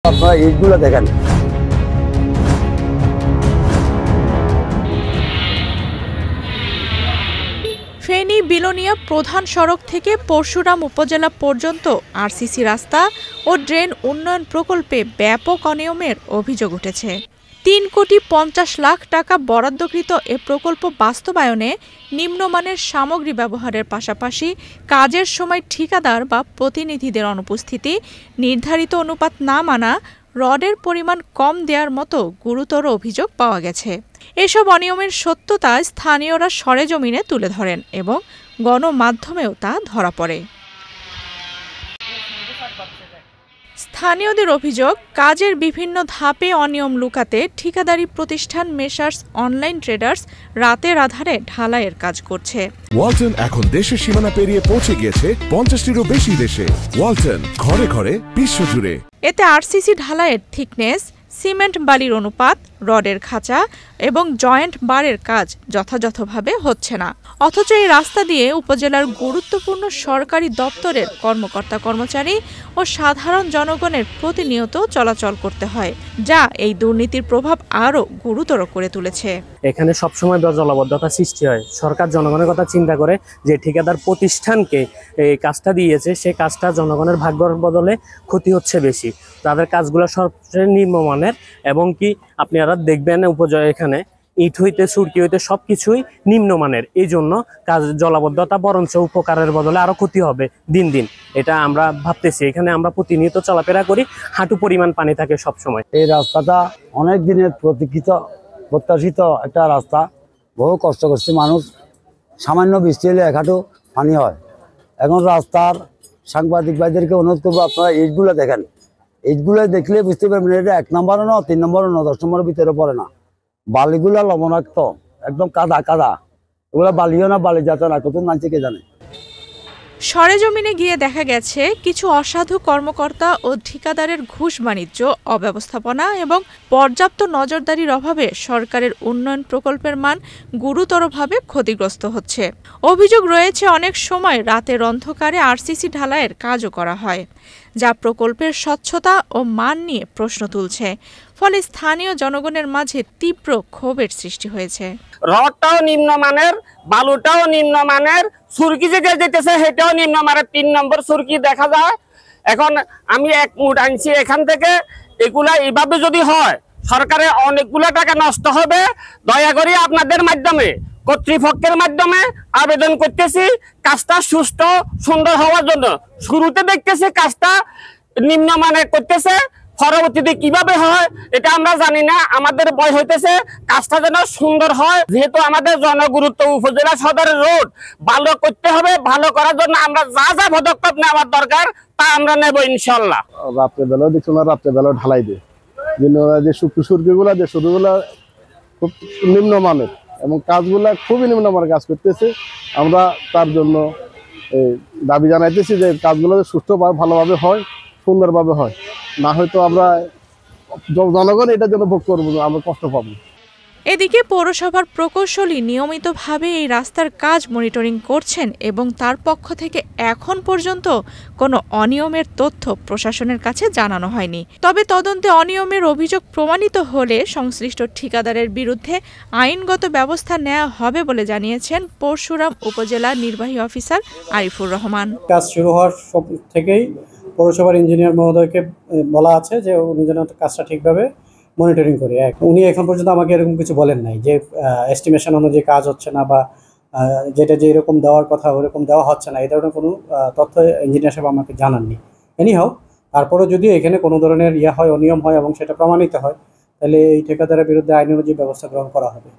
আপনারা ইটগুলো দেখেন। ফেনী বিলোনিয়া প্রধান সড়ক থেকে পরশুরাম উপজেলা পর্যন্ত আরসিসি রাস্তা ও ড্রেন উন্নয়ন প্রকল্পে ব্যাপক অনিয়মের অভিযোগ উঠেছে। ৩,৫০,০০,০০০ টাকা বরাদ্দকৃত এ প্রকল্প বাস্তবায়নে নিম্নমানের সামগ্রী ব্যবহারের পাশাপাশি কাজের সময় ঠিকাদার বা প্রতিনিধিদের অনুপস্থিতি, নির্ধারিত অনুপাত না মানা, রডের পরিমাণ কম দেওয়ার মতো গুরুতর অভিযোগ পাওয়া গেছে। এসব অনিয়মের সত্যতা স্থানীয়রা সরেজমিনে তুলে ধরেন এবং গণমাধ্যমেও তা ধরা পড়ে। স্থানীয়দের অভিযোগ, কাজের বিভিন্ন ধাপে অনিয়ম লুকাতে ঠিকাদারি প্রতিষ্ঠান মেসার্স অনলাইন ট্রেডার্স রাতের আধারে ঢালাইয়ের কাজ করছে। ওয়ালটন এখন দেশের সীমানা পেরিয়ে পৌঁছে গিয়েছে 50টিরও বেশি দেশে। ওয়ালটন, ঘরে ঘরে বিশ্বজুড়ে। এতে আরসিসি ঢালাইয়ের থিকনেস, সিমেন্ট বালির অনুপাত, রডের খাঁচা এবং জয়েন্ট বারের কাজ যথাযথভাবে হচ্ছে না। অথচ এই রাস্তা দিয়ে উপজেলার গুরুত্বপূর্ণ সরকারি দপ্তরের কর্মকর্তা কর্মচারী ও সাধারণ জনগণের প্রতিনিয়ত চলাচল করতে হয়, যা এই দুর্নীতির প্রভাব আরও গুরুতর করে তুলেছে। এখানে সবসময় জলাবদ্ধতা সৃষ্টি হয়। সরকার জনগণের কথা চিন্তা করে যে ঠিকাদার প্রতিষ্ঠানকে এই কাজটা দিয়েছে, সেই কাজটা জনগণের ভাগ্যর বদলে ক্ষতি হচ্ছে বেশি। তাদের কাজগুলো সবচেয়ে নিম্নমানের এবং কি আপনারা দেখবেন এখানে ইট হইতে সুরকি হইতে সবকিছুই নিম্নমানের। এই জন্য কাজ জলাবদ্ধতা বরঞ্চ উপকারের বদলে আরো ক্ষতি হবে দিন দিন, এটা আমরা ভাবতেছি। এখানে আমরা প্রতিনিয়ত চলাফেরা করি, হাঁটু পরিমাণ পানি থাকে সব সময়। এই রাস্তাটা অনেক দিনের প্রত্যাশিত একটা রাস্তা। বহু কষ্ট করছে মানুষ, সামান্য বৃষ্টি হলে এক হাঁটু পানি হয়। এখন রাস্তার সাংবাদিক ভাইদেরকে অনুরোধ করবো, আপনারা ইটগুলো দেখেন। ইটগুলো দেখলে বুঝতে পারবেন এটা 1 নম্বরও না, 3 নম্বরও না, 10 নম্বরের ভিতরে পড়ে না। বালিগুলা লবণাক্ত, একদম কাদা কাদা। ওগুলা বালিও না, বালি যাতে না, কত নাচে কে জানে। সরেজমিনে গিয়ে দেখা গেছে কিছু অসাধু কর্মকর্তা ও ঠিকাদারের ঘুষ বাণিজ্য, অব্যবস্থাপনা এবং পর্যাপ্ত নজরদারির অভাবে সরকারের উন্নয়ন প্রকল্পের মান গুরুতরভাবে ক্ষতিগ্রস্ত হচ্ছে। অভিযোগ রয়েছে অনেক সময় রাতের অন্ধকারে আরসিসি ঢালাইয়ের কাজও করা হয়, যা প্রকল্পের স্বচ্ছতা ও মান নিয়ে প্রশ্ন তুলছে। ফলে স্থানীয় জনগণের মাঝে তীব্র ক্ষোভের সৃষ্টি হয়েছে। রডটাও নিম্নমানের, বালুটাও নিম্নমানের, সুরকি যেটা যেতেছে সেটাও নিম্নমানের। 3 নম্বর সুরকি দেখা যায়। এখন আমি 1 মুঠ আনছি এখান থেকে। এগুলা এইভাবে যদি হয়, সরকারের অনেকগুলো টাকা নষ্ট হবে। দয়া করে আপনাদের মাধ্যমে, কর্তৃপক্ষের মাধ্যমে আবেদন করতেছি কাজটা সুষ্ঠু সুন্দর হওয়ার জন্য। শুরুতে দেখতেছি কাজটা নিম্নমানের করতেছে, পরবর্তীতে কিভাবে হয় এটা আমরা জানি না। আমাদের ভয় হইতেছে কাজটা যেন সুন্দর হয়। যেহেতু আমাদের জনগুরুত্ব উপজেলা সদরের রোড, ভালো করতে হবে। ভালো করার জন্য আমরা যা যা পদক্ষেপ নেওয়ার দরকার তা আমরা নেব ইনশাল্লাহ। রাত্রে বেলাও দেখছো না, রাত্রে বেলাও ঢালাই দেয়। যে সুরকিগুলা যে শুরুগুলা খুব নিম্নমানের এবং কাজগুলা খুবই নিম্নমানের কাজ করতেছে। আমরা তার জন্য দাবি জানাইতেছি যে কাজগুলো সুষ্ঠুভাবে ভালোভাবে হয়, সুন্দরভাবে হয়। না হয়তো আমরা জনগণ এটার জন্য ভোগ করবো, আমরা কষ্ট পাবো। এদিকে পৌরসভার প্রকৌশলী নিয়মিতভাবে এই রাস্তার কাজ মনিটরিং করছেন এবং তার পক্ষ থেকে এখন পর্যন্ত কোনো অনিয়মের তথ্য প্রশাসনের কাছে জানানো হয়নি। তবে তদন্তে অনিয়মের অভিযোগ প্রমাণিত হলে সংশ্লিষ্ট ঠিকাদারের বিরুদ্ধে আইনগত ব্যবস্থা নেওয়া হবে বলে জানিয়েছেন পরশুরাম উপজেলা নির্বাহী অফিসার আরিফুর রহমান। কাজ শুরু হওয়ার থেকেই পৌরসভার ইঞ্জিনিয়ার মহোদয়কে বলা আছে যে উনি যেন কাজটা ঠিকভাবে মনিটরিং করে। উনি এখন পর্যন্ত আমাকে এরকম কিছু বলেন নাই যে এস্টিমেশন অনুযায়ী কাজ হচ্ছে না বা যেটা যে এরকম দেওয়ার কথা ওরকম দেওয়া হচ্ছে না, এই ধরনের কোনো তথ্য ইঞ্জিনিয়ার সাহেব আমাকে জানাননি। এনিহাও তারপরেও যদি এখানে কোনো ধরনের হয়, অনিয়ম হয় এবং সেটা প্রমাণিত হয়, তাহলে এই ঠিকাদারের বিরুদ্ধে আইন অনুযায়ী ব্যবস্থা গ্রহণ করা হবে।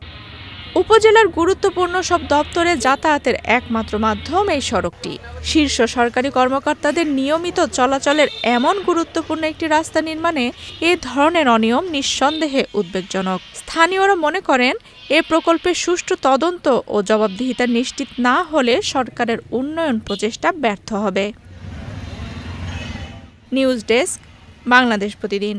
উপজেলার গুরুত্বপূর্ণ সব দপ্তরে যাতায়াতের একমাত্র মাধ্যম এই সড়কটি। শীর্ষ সরকারি কর্মকর্তাদের নিয়মিত চলাচলের এমন গুরুত্বপূর্ণ একটি রাস্তা নির্মাণে এ ধরনের অনিয়ম নিঃসন্দেহে উদ্বেগজনক। স্থানীয়রা মনে করেন এ প্রকল্পের সুষ্ঠু তদন্ত ও জবাবদিহিতা নিশ্চিত না হলে সরকারের উন্নয়ন প্রচেষ্টা ব্যর্থ হবে। নিউজ ডেস্ক, বাংলাদেশ প্রতিদিন।